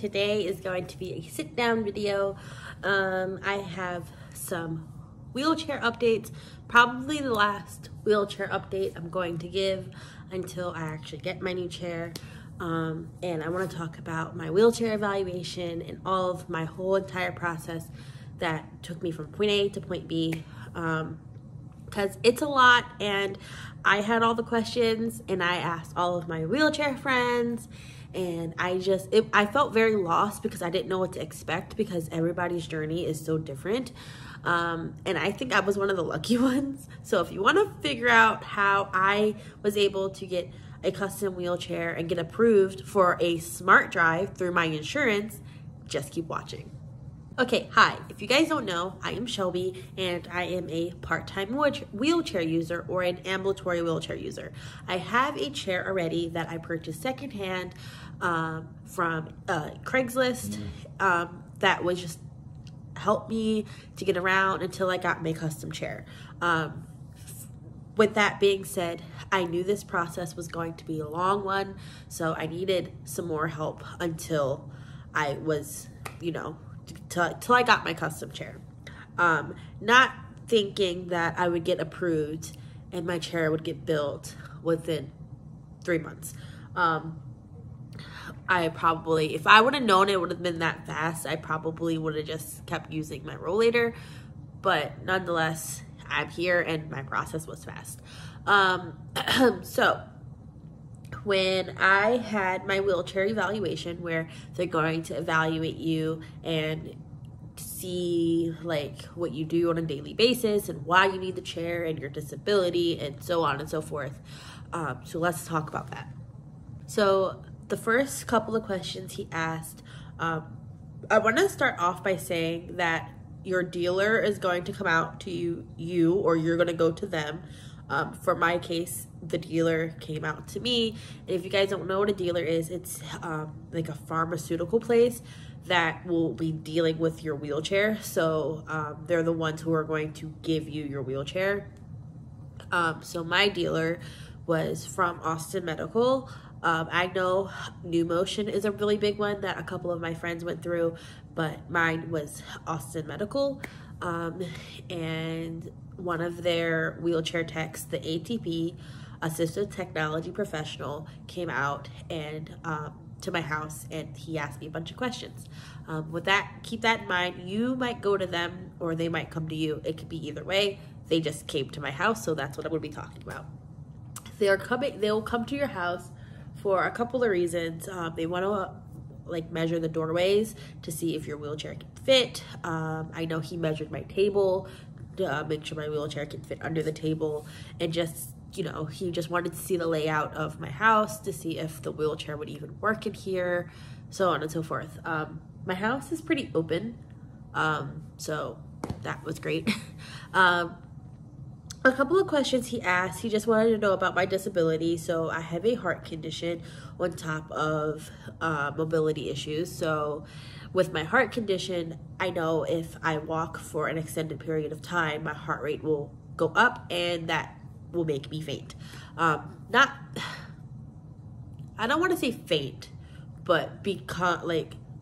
today is going to be a sit down video. I have some wheelchair updates, probably the last wheelchair update I'm going to give until I actually get my new chair. And I want to talk about my wheelchair evaluation and all of my whole entire process that took me from point A to point B, because it's a lot, and I had all the questions and I asked all of my wheelchair friends, and I felt very lost because I didn't know what to expect because everybody's journey is so different. And I think I was one of the lucky ones. So if you want to figure out how I was able to get a custom wheelchair and get approved for a Smart Drive through my insurance, just keep watching. Okay, hi. If you guys don't know, I am Shelby, and I am a part-time wheelchair user or an ambulatory wheelchair user. I have a chair already that I purchased secondhand from Craigslist that was just helped me to get around until I got my custom chair. With that being said, I knew this process was going to be a long one, so I needed some more help until I was, till I got my custom chair. Not thinking that I would get approved and my chair would get built within 3 months. If I would have known it would have been that fast, I probably would have just kept using my rollator. But nonetheless, I'm here and my process was fast. So when I had my wheelchair evaluation, where they're going to evaluate you and see like what you do on a daily basis and why you need the chair and your disability and so on and so forth. So let's talk about that. So the first couple of questions he asked, I want to start off by saying that your dealer is going to come out to you or you're going to go to them. For my case, the dealer came out to me. And if you guys don't know what a dealer is, it's like a pharmaceutical place that will be dealing with your wheelchair. So they're the ones who are going to give you your wheelchair. So my dealer was from Austin Medical. I know New Motion is a really big one that a couple of my friends went through, but mine was Austin Medical. And one of their wheelchair techs, the ATP, Assistive Technology Professional, came out and to my house, and he asked me a bunch of questions. With that, keep that in mind. You might go to them or they might come to you. It could be either way. They just came to my house, so that's what I'm going to be talking about. They'll come to your house for a couple of reasons. They want to measure the doorways to see if your wheelchair can fit. I know he measured my table to make sure my wheelchair can fit under the table, and just, he just wanted to see the layout of my house to see if the wheelchair would even work in here, so on and so forth. My house is pretty open, so that was great. A couple of questions he asked, he just wanted to know about my disability. So I have a heart condition on top of mobility issues. So with my heart condition, I know if I walk for an extended period of time, my heart rate will go up, and that will make me faint. I don't want to say faint, but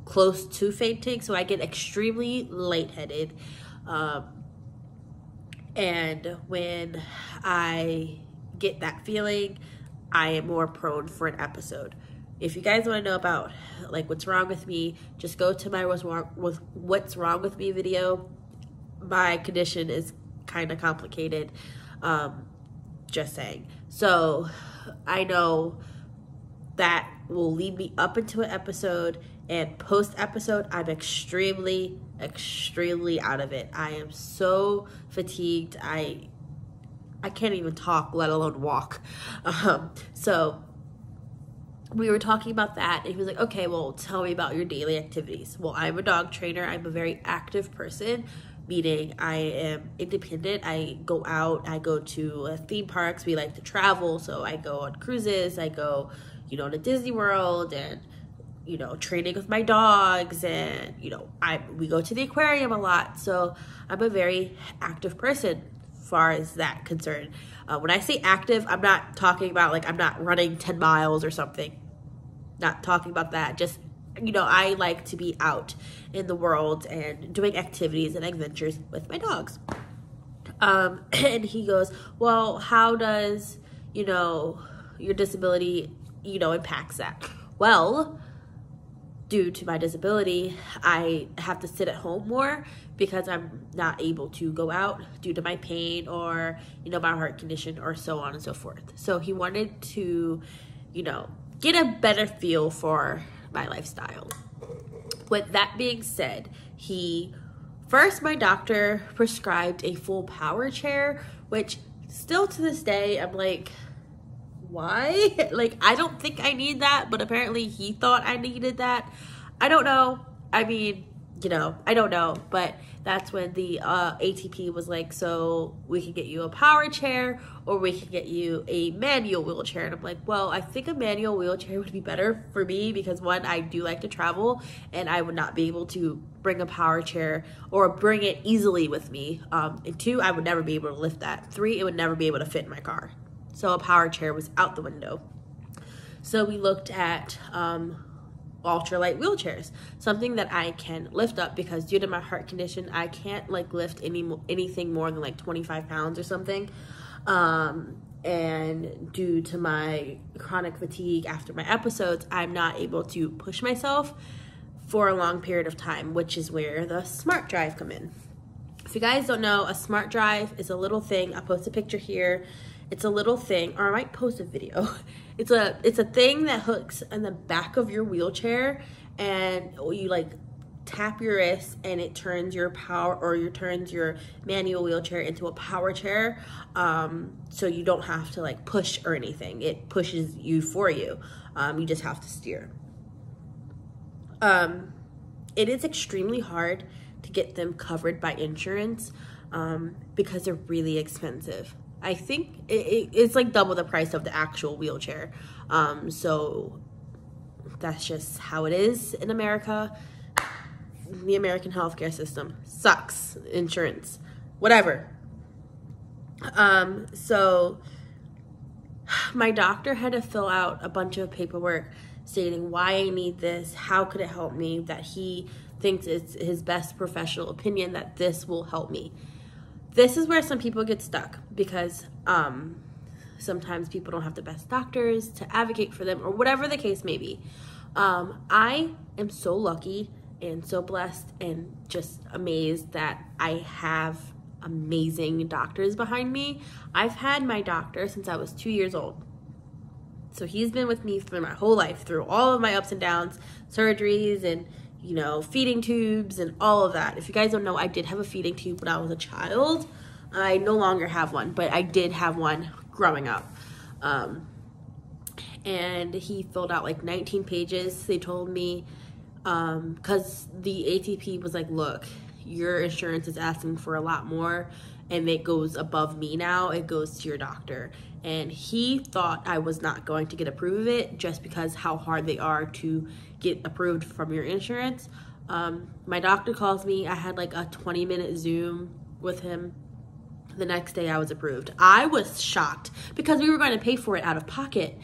close to fainting. So I get extremely lightheaded. And when I get that feeling, I am more prone for an episode. If you guys want to know about what's wrong with me, just go to my what's wrong with me video. My condition is kind of complicated, just saying. So I know that will lead me up into an episode, and post episode I'm extremely out of it. I am so fatigued. I can't even talk, let alone walk. So we were talking about that, and he was like, okay, well, tell me about your daily activities. Well, I'm a dog trainer. I'm a very active person, meaning I am independent. I go out, I go to theme parks. We like to travel, so I go on cruises. I go, to Disney World, and training with my dogs, and we go to the aquarium a lot. So I'm a very active person as far as that concerned. When I say active, I'm not talking about I'm not running 10 miles or something. Not talking about that. Just you know, I like to be out in the world and doing activities and adventures with my dogs. And he goes, well, how does, you know, your disability, you know, impacts that? Well, due to my disability, I have to sit at home more because I'm not able to go out due to my pain or, you know, my heart condition or so on and so forth. So he wanted to, you know, get a better feel for my lifestyle. With that being said, my doctor prescribed a full power chair, which still to this day, I'm like, why? Like, I don't think I need that, but apparently he thought I needed that. I don't know. I mean, you know, I don't know, but that's when the ATP was like, so we can get you a power chair or we can get you a manual wheelchair. And I'm like, well, I think a manual wheelchair would be better for me because one, I do like to travel and I would not be able to bring a power chair or bring it easily with me. And two, I would never be able to lift that. Three, it would never be able to fit in my car. So a power chair was out the window. So we looked at ultralight wheelchairs, something that I can lift up because due to my heart condition, I can't like lift anything more than like 25 pounds or something. And due to my chronic fatigue after my episodes, I'm not able to push myself for a long period of time, which is where the Smart Drive come in. If you guys don't know, a Smart Drive is a little thing. I'll post a picture here. It's a little thing, or I might post a video. It's a thing that hooks in the back of your wheelchair, and you like tap your wrist, and it turns your turns your manual wheelchair into a power chair. So you don't have to like push or anything. It pushes you for you. You just have to steer. It is extremely hard to get them covered by insurance because they're really expensive. I think it's like double the price of the actual wheelchair. So that's just how it is in America. The American healthcare system sucks. Insurance, whatever. So my doctor had to fill out a bunch of paperwork stating why I need this, how could it help me, that he thinks it's his best professional opinion that this will help me. This is where some people get stuck because sometimes people don't have the best doctors to advocate for them or whatever the case may be. I am so lucky and so blessed and just amazed that I have amazing doctors behind me. I've had my doctor since I was 2 years old. So he's been with me through my whole life, through all of my ups and downs, surgeries and, you know, feeding tubes and all of that. If you guys don't know, I did have a feeding tube when I was a child. I no longer have one, but I did have one growing up. And he filled out like 19 pages. They told me, because the ATP was like, look, your insurance is asking for a lot more and it goes above me now. It goes to your doctor. And he thought I was not going to get approved of it just because how hard they are to get approved from your insurance. My doctor calls me. I had like a 20-minute Zoom with him. The next day I was approved. I was shocked because we were going to pay for it out of pocket.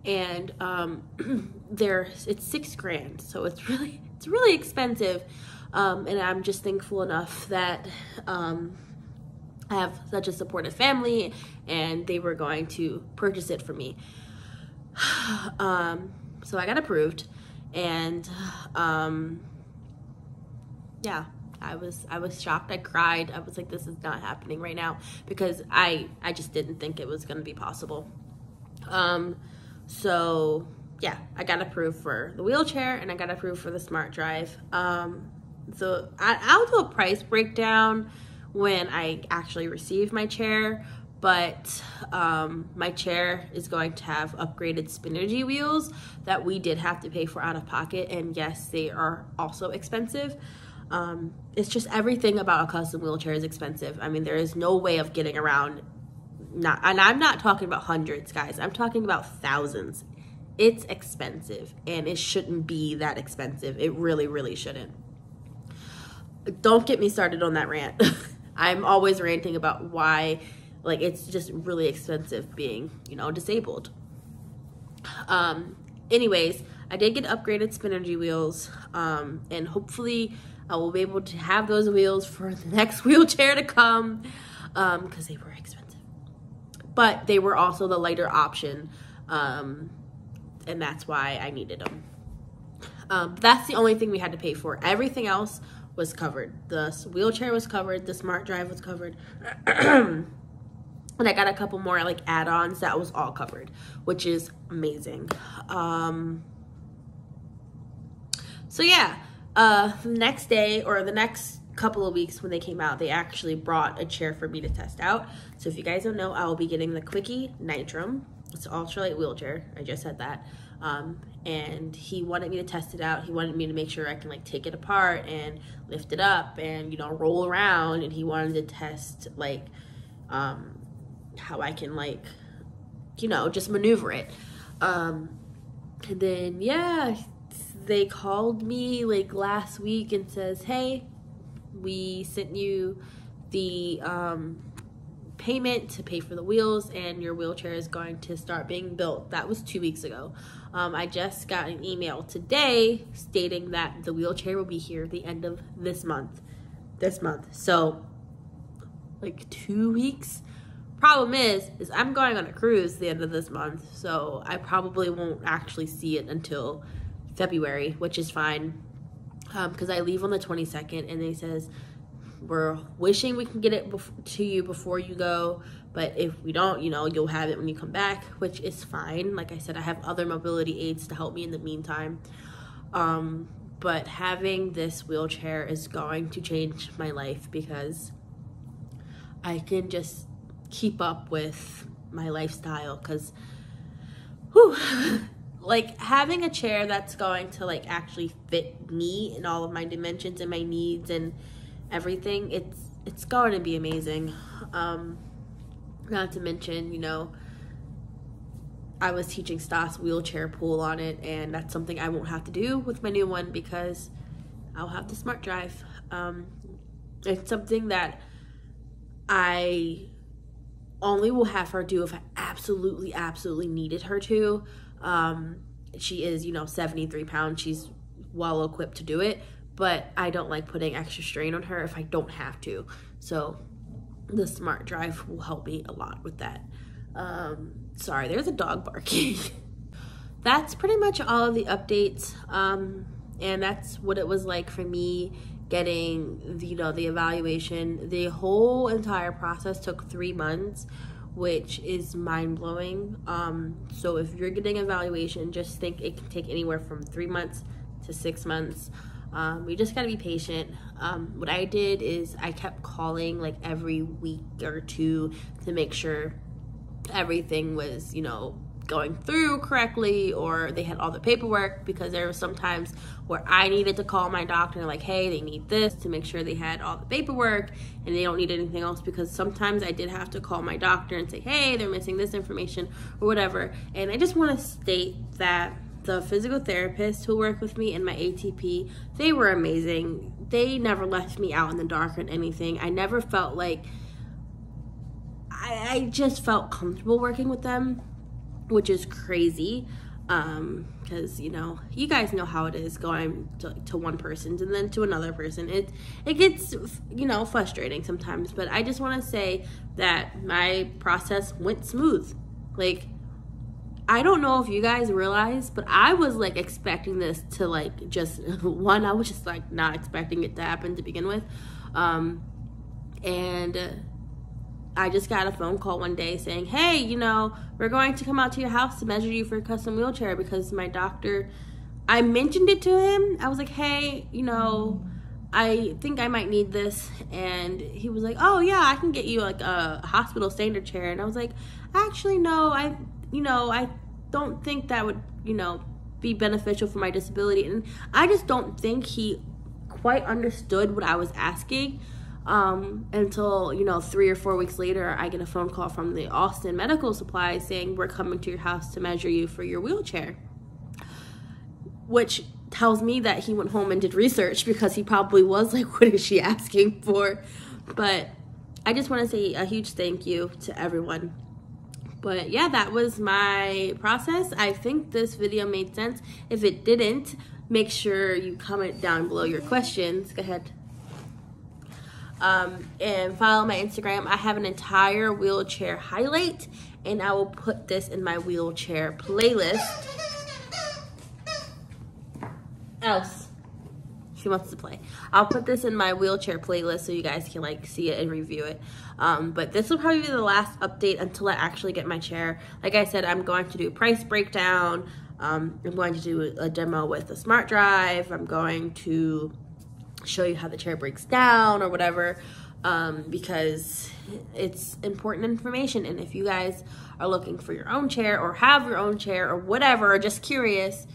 And it's $6,000. So it's really expensive. And I'm just thankful enough that I have such a supportive family and they were going to purchase it for me. So I got approved and yeah, I was shocked. I cried. I was like, this is not happening right now because I just didn't think it was going to be possible. So yeah, I got approved for the wheelchair and I got approved for the Smart Drive. So I'll do a price breakdown when I actually receive my chair, but my chair is going to have upgraded Spinergy wheels that we did have to pay for out of pocket, and yes, they are also expensive. It's just everything about a custom wheelchair is expensive. I mean, there is no way of getting around, and I'm not talking about hundreds, guys. I'm talking about thousands. It's expensive, and it shouldn't be that expensive. It really, really shouldn't. Don't get me started on that rant. I'm always ranting about why, like, it's just really expensive being, you know, disabled. Anyways, I did get upgraded Spinergy wheels, and hopefully I will be able to have those wheels for the next wheelchair to come, because they were expensive. But they were also the lighter option, and that's why I needed them. That's the only thing we had to pay for. Everything else was covered. The wheelchair was covered. The Smart Drive was covered. And I got a couple more like add-ons that was all covered, which is amazing. So yeah, the next day or the next couple of weeks when they came out, they actually brought a chair for me to test out. So if you guys don't know, I will be getting the Quickie Nitrum. It's an ultralight wheelchair. I just said that. And he wanted me to test it out. He wanted me to make sure I can like take it apart and lift it up and, you know, roll around. And he wanted to test like how I can like, you know, just maneuver it. And then yeah, they called me like last week and says, hey, we sent you the payment to pay for the wheels and your wheelchair is going to start being built. That was 2 weeks ago. I just got an email today stating that the wheelchair will be here at the end of this month. So like 2 weeks. Problem is I'm going on a cruise the end of this month, so I probably won't actually see it until February, which is fine, because I leave on the 22nd, and they says we're wishing we can get it to you before you go, but if we don't, you know, you'll have it when you come back, which is fine. Like I said, I have other mobility aids to help me in the meantime, but having this wheelchair is going to change my life because I can just keep up with my lifestyle, because like having a chair that's going to like actually fit me in all of my dimensions and my needs and everything, it's going to be amazing. Not to mention, you know, I was teaching Stas wheelchair pull on it, and that's something I won't have to do with my new one because I'll have the Smart Drive. It's something that I only will have her do if I absolutely needed her to. She is, you know, 73 pounds. She's well equipped to do it, but I don't like putting extra strain on her if I don't have to. So the Smart Drive will help me a lot with that. Sorry, there's a dog barking. That's pretty much all of the updates. And that's what it was like for me getting, you know, the evaluation. The whole entire process took 3 months, which is mind-blowing. So if you're getting an evaluation, just think it can take anywhere from 3 months to 6 months. You just gotta be patient. What I did is I kept calling like every week or two to make sure everything was, you know, going through correctly, or they had all the paperwork, because there were some times where I needed to call my doctor like, hey, they need this, to make sure they had all the paperwork and they don't need anything else, because sometimes I did have to call my doctor and say, hey, they're missing this information or whatever. And I just want to state that the physical therapists who work with me and my ATP, they were amazing. They never left me out in the dark on anything. I never felt like, I just felt comfortable working with them, which is crazy, because, you know, you guys know how it is going to one person and then to another person. It gets, you know, frustrating sometimes, but I just want to say that my process went smooth. Like, I don't know if you guys realize, but I was like expecting this to like just one, I was just like not expecting it to happen to begin with, and I just got a phone call one day saying, hey, you know, we're going to come out to your house to measure you for a custom wheelchair, because my doctor, I mentioned it to him. I was like, hey, you know, I think I might need this. And he was like, oh yeah, I can get you like a hospital standard chair. And I was like, actually, no, I don't think that would, you know, be beneficial for my disability. And I just don't think he quite understood what I was asking. Until, you know, 3 or 4 weeks later, I get a phone call from the Austin Medical Supply saying, we're coming to your house to measure you for your wheelchair, which tells me that he went home and did research, because he probably was like, what is she asking for? But I just want to say a huge thank you to everyone But yeah, that was my process. I think this video made sense. If it didn't, make sure you comment down below your questions. Go ahead. And follow my Instagram. I have an entire wheelchair highlight, and I will put this in my wheelchair playlist. Else, she wants to play. I'll put this in my wheelchair playlist so you guys can like see it and review it. But this will probably be the last update until I actually get my chair. Like I said, I'm going to do a price breakdown. I'm going to do a demo with the Smart Drive. I'm going to show you how the chair breaks down or whatever, because it's important information. And if you guys are looking for your own chair or have your own chair or whatever, or just curious,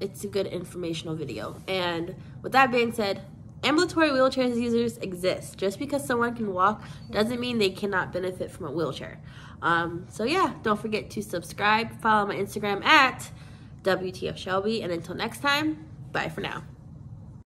it's a good informational video. And with that being said, ambulatory wheelchair users exist. Just because someone can walk doesn't mean they cannot benefit from a wheelchair. So yeah, don't forget to subscribe, follow my Instagram at WTF Shelby, and until next time, bye for now.